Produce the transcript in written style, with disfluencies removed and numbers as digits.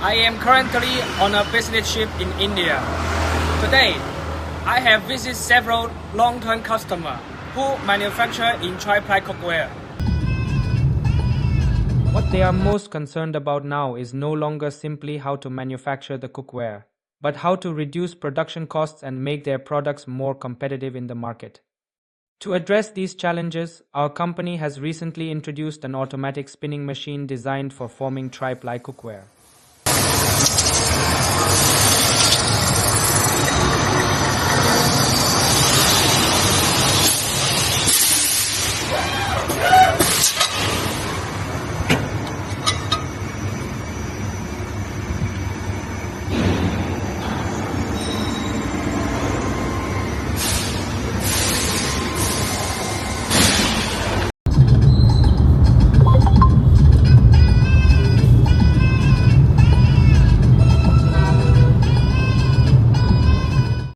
I am currently on a business trip in India. Today, I have visited several long-term customers who manufacture in Tri-ply cookware. What they are most concerned about now is no longer simply how to manufacture the cookware, but how to reduce production costs and make their products more competitive in the market. To address these challenges, our company has recently introduced an automatic spinning machine designed for forming tri-ply cookware.